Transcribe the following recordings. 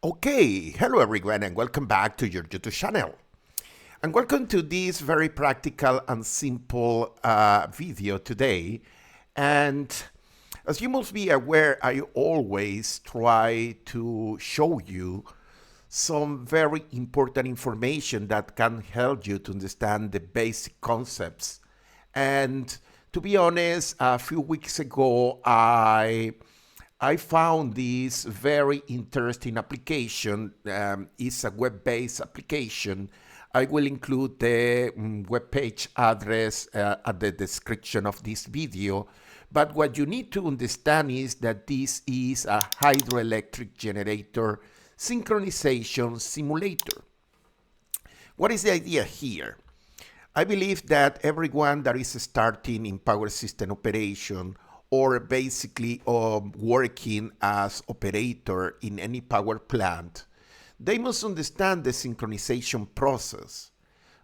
Okay, hello everyone and welcome back to your YouTube channel. And welcome to this very practical and simple video today. And as you must be aware, I always try to show you some very important information that can help you to understand the basic concepts. And to be honest, a few weeks ago, I found this very interesting application. It's a web-based application. I will include the web page address at the description of this video. But what you need to understand is that this is a hydroelectric generator synchronization simulator. What is the idea here? I believe that everyone that is starting in power system operation or basically working as operator in any power plant, they must understand the synchronization process.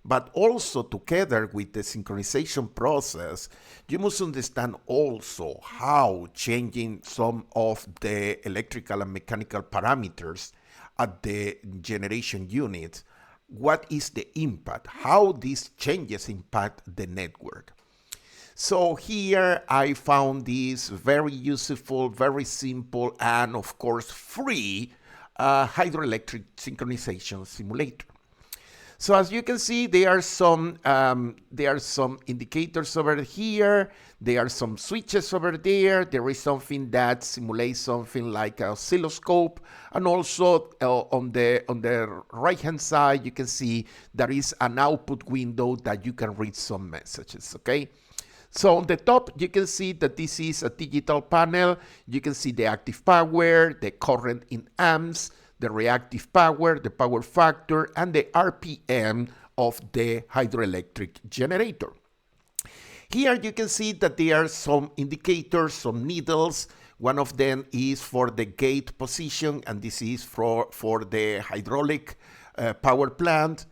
But also together with the synchronization process, you must understand also how changing some of the electrical and mechanical parameters at the generation unit, what is the impact, how these changes impact the network. So here I found this very useful, very simple, and of course free hydroelectric synchronization simulator. So as you can see, there are some indicators over here. There are some switches over there. There is something that simulates something like an oscilloscope, and also on the right-hand side, you can see there is an output window that you can read some messages. Okay. So on the top, you can see that this is a digital panel. You can see the active power, the current in amps, the reactive power, the power factor, and the RPM of the hydroelectric generator. Here you can see that there are some indicators, some needles. One of them is for the gate position, and this is for the hydraulic power plant.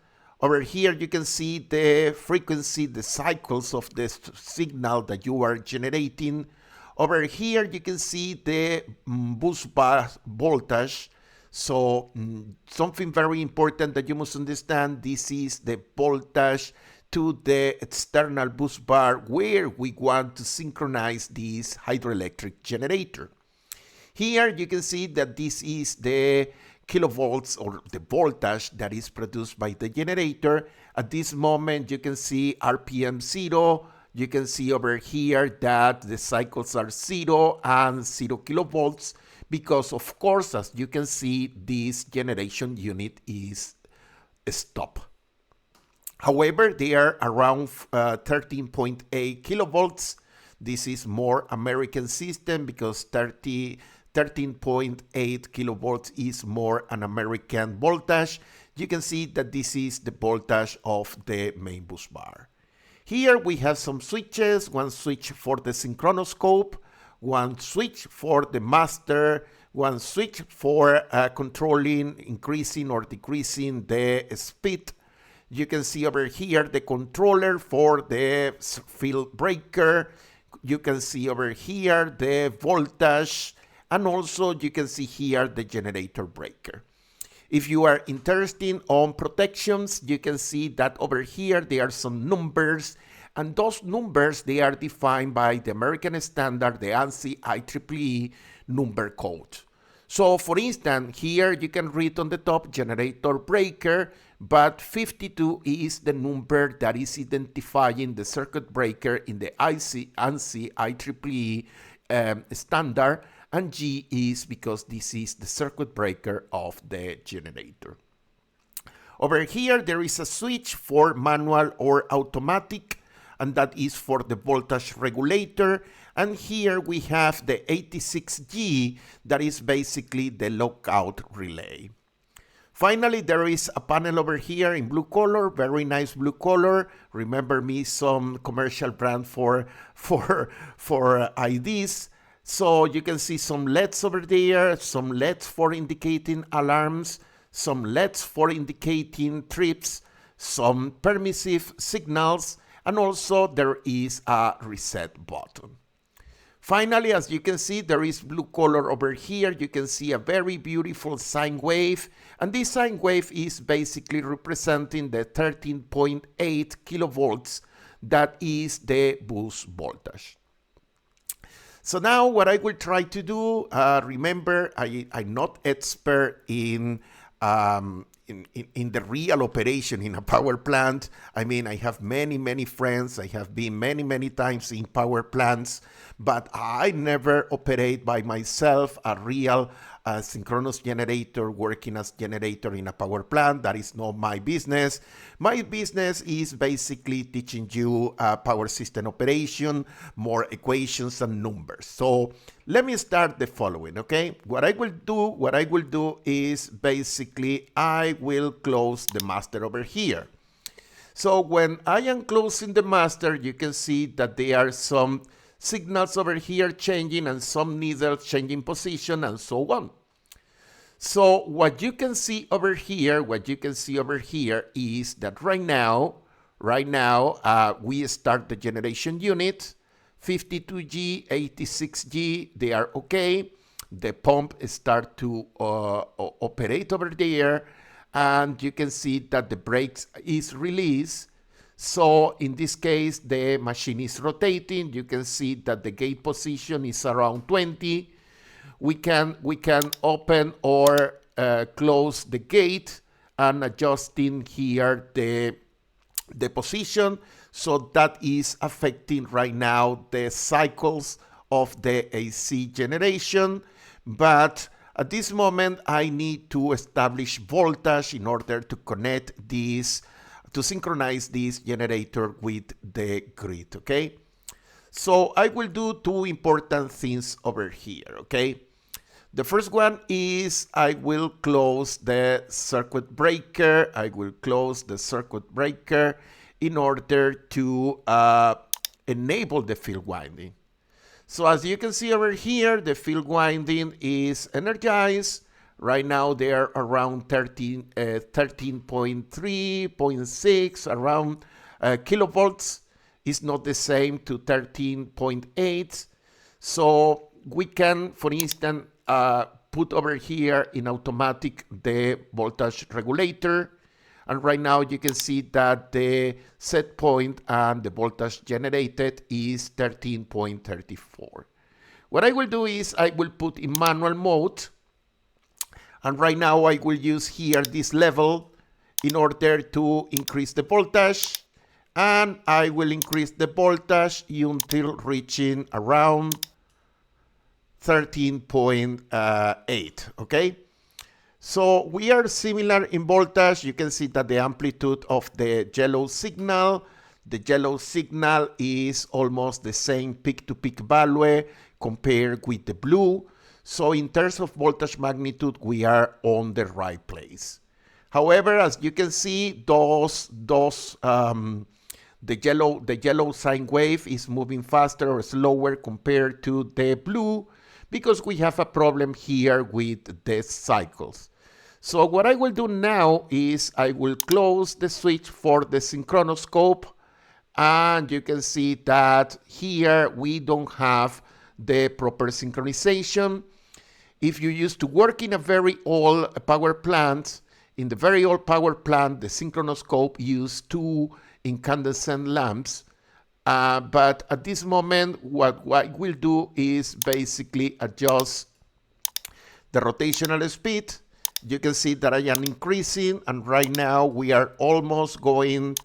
Over here, you can see the frequency, the cycles of the signal that you are generating. Over here, you can see the bus bar voltage. So something very important that you must understand, this is the voltage to the external bus bar where we want to synchronize this hydroelectric generator. Here you can see that this is the kilovolts or the voltage that is produced by the generator. At this moment, you can see RPM 0. You can see over here that the cycles are 0 and 0 kilovolts because, of course, as you can see, this generation unit is stop. However, they are around 13.8 kilovolts. This is more American system because 13.8 kilovolts is more an American voltage. You can see that this is the voltage of the main bus bar. Here we have some switches, one switch for the synchronoscope, one switch for the master, one switch for controlling, increasing or decreasing the speed. You can see over here the controller for the field breaker. You can see over here the voltage, and also you can see here the generator breaker. If you are interested on protections, you can see that over here there are some numbers, and those numbers, they are defined by the American standard, the ANSI IEEE number code. So for instance, here you can read on the top generator breaker, but 52 is the number that is identifying the circuit breaker in the ANSI IEEE standard, and G is because this is the circuit breaker of the generator. Over here, there is a switch for manual or automatic, and that is for the voltage regulator. And here we have the 86G, that is basically the lockout relay. Finally, there is a panel over here in blue color, very nice blue color. Remember me, some commercial brand for IDs. So you can see some LEDs over there, some LEDs for indicating alarms, some LEDs for indicating trips, some permissive signals, and also there is a reset button. Finally, as you can see, there is blue color over here. You can see a very beautiful sine wave. And this sine wave is basically representing the 13.8 kilovolts that is the boost voltage. So now what I will try to do, remember, I'm not expert in the real operation in a power plant. I mean, I have many friends. I have been many times in power plants, but I never operate by myself a real synchronous generator working as generator in a power plant. That is not my business. My business is basically teaching you power system operation, more equations and numbers. So let me start the following, okay? What I will do is basically I will close the master over here. So when I am closing the master, you can see that there are some signals over here changing and some needles changing position and so on. So what you can see over here, is that right now, we start the generation unit, 52G, 86G, they are okay. The pump start to operate over there, and you can see that the brakes is released. So in this case, the machine is rotating. You can see that the gate position is around 20. We can open or close the gate and adjusting here the position. So that is affecting right now the cycles of the AC generation. But at this moment, I need to establish voltage in order to connect this, to synchronize this generator with the grid, okay? So I will do two important things over here, okay? The first one is I will close the circuit breaker. In order to enable the field winding. So as you can see over here, the field winding is energized. Right now they are around 13.3.6 around kilovolts. It's not the same to 13.8. So we can, for instance, put over here in automatic the voltage regulator. And right now you can see that the set point and the voltage generated is 13.34. What I will do is I will put in manual mode. And right now I will use here this level in order to increase the voltage. And I will increase the voltage until reaching around 13.8, okay? So we are similar in voltage. You can see that the amplitude of the yellow signal is almost the same peak-to-peak value compared with the blue. So in terms of voltage magnitude, we are on the right place. However, as you can see, the yellow sine wave is moving faster or slower compared to the blue because we have a problem here with the cycles. So what I will do now is I will close the switch for the synchronoscope, and you can see that here we don't have the proper synchronization. If you used to work in a very old power plant, in the very old power plant, the synchronoscope used 2 incandescent lamps. But at this moment, what I will do is basically adjust the rotational speed. You can see that I am increasing, and right now we are almost going,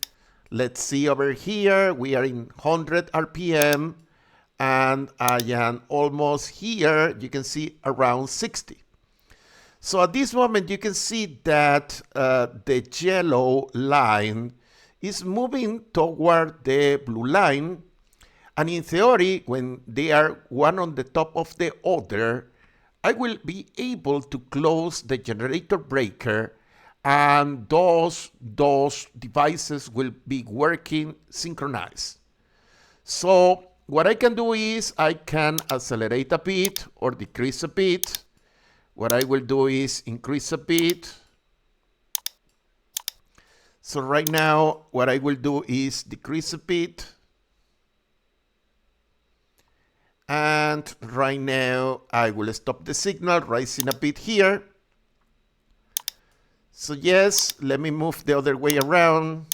let's see over here, we are in 100 RPM, and I am almost here, you can see around 60. So at this moment, you can see that the yellow line is moving toward the blue line. And in theory, when they are one on the top of the other, I will be able to close the generator breaker, and those devices will be working synchronized. So what I can do is I can accelerate a bit or decrease a bit. What I will do is increase a bit. So right now, what I will do is decrease a bit. And right now, I will stop the signal, rising a bit here. So yes, let me move the other way around.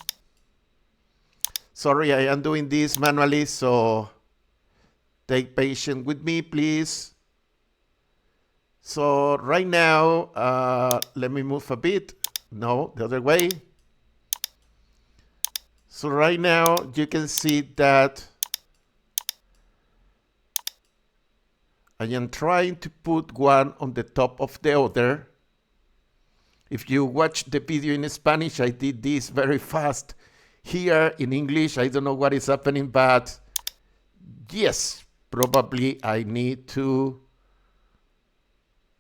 Sorry, I am doing this manually, so take patience with me, please. So right now, let me move a bit. No, the other way. So right now, you can see that I am trying to put one on the top of the other. If you watch the video in Spanish, I did this very fast. Here in English, I don't know what is happening, but yes, probably I need to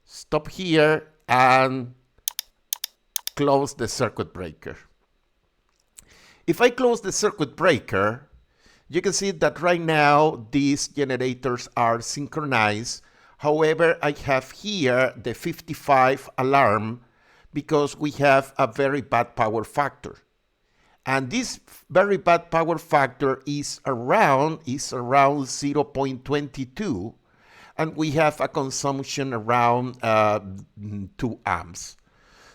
stop here and close the circuit breaker. If I close the circuit breaker, you can see that right now these generators are synchronized. However, I have here the 55 alarm because we have a very bad power factor. And this very bad power factor is around 0.22, and we have a consumption around 2 amps.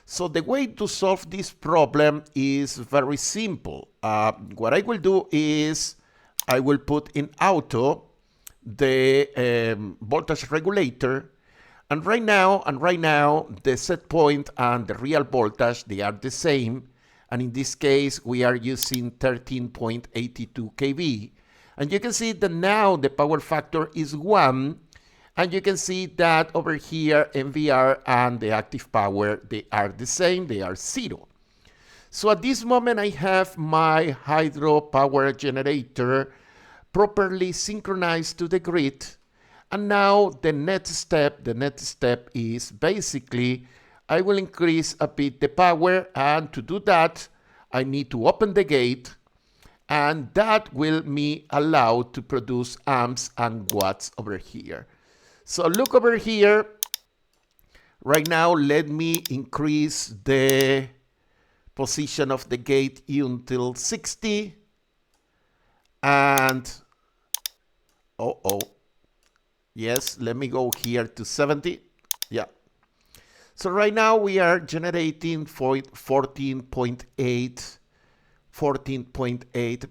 So the way to solve this problem is very simple. What I will do is I will put in auto the voltage regulator, and right now the set point and the real voltage, they are the same. And in this case, we are using 13.82 kV. And you can see that now the power factor is 1. And you can see that over here, MVR and the active power, they are the same, they are 0. So at this moment, I have my hydro power generator properly synchronized to the grid. And now the next step is basically, I will increase a bit the power, and to do that, I need to open the gate, and that will me allow to produce amps and watts over here. So look over here. Right now, let me increase the position of the gate until 60. And, yes, let me go here to 70. Yeah. So right now we are generating 14.8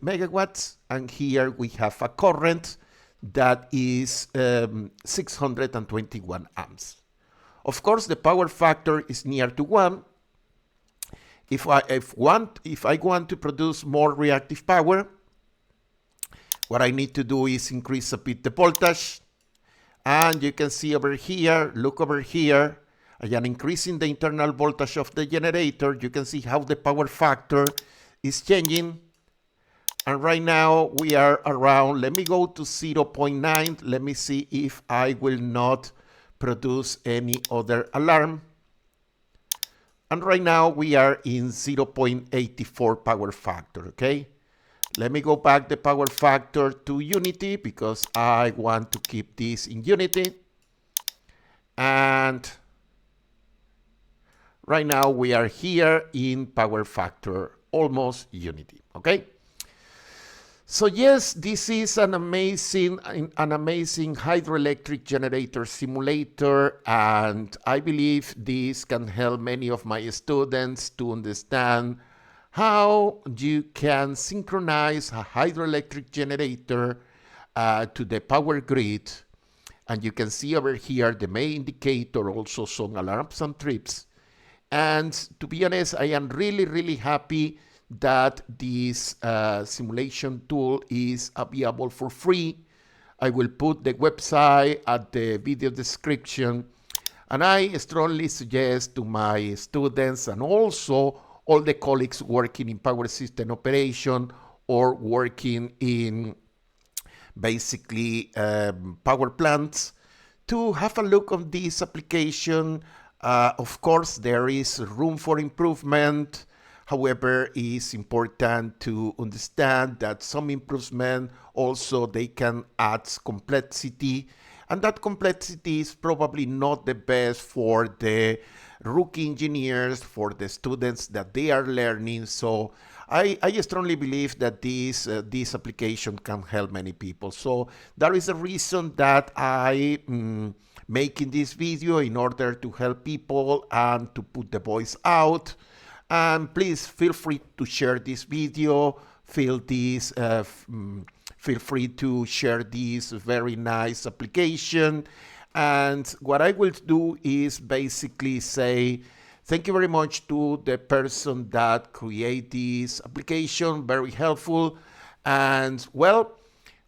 megawatts. And here we have a current that is 621 amps. Of course, the power factor is near to 1. If I want to produce more reactive power, what I need to do is increase a bit the voltage. And you can see over here, look over here, I am increasing the internal voltage of the generator. You can see how the power factor is changing. And right now we are around, let me go to 0.9. Let me see if I will not produce any other alarm. And right now we are in 0.84 power factor, okay? Let me go back the power factor to unity because I want to keep this in unity. And right now we are here in power factor, almost unity, okay? So yes, this is an amazing hydroelectric generator simulator, and I believe this can help many of my students to understand how you can synchronize a hydroelectric generator to the power grid. And you can see over here the main indicator, also some alarms and trips. And to be honest, I am really happy that this simulation tool is available for free. I will put the website at the video description, and I strongly suggest to my students and also all the colleagues working in power system operation or working in basically power plants to have a look on this application. Of course, there is room for improvement. However, it's important to understand that some improvement also they can add complexity, and that complexity is probably not the best for the rookie engineers, for the students that they are learning. So I strongly believe that this application can help many people. So that is the reason that I making this video in order to help people and to put the voice out. And please feel free to share this video. Feel free to share this very nice application. And what I will do is basically say thank you very much to the person that created this application, very helpful. And well,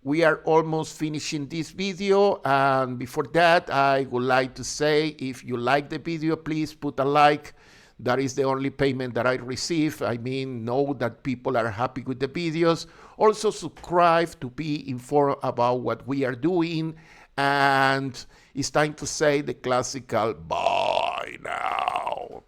we are almost finishing this video, and before that I would like to say, if you like the video, please put a like. That is the only payment that I receive. I mean, know that people are happy with the videos. Also subscribe to be informed about what we are doing, and it's time to say the classical bye now.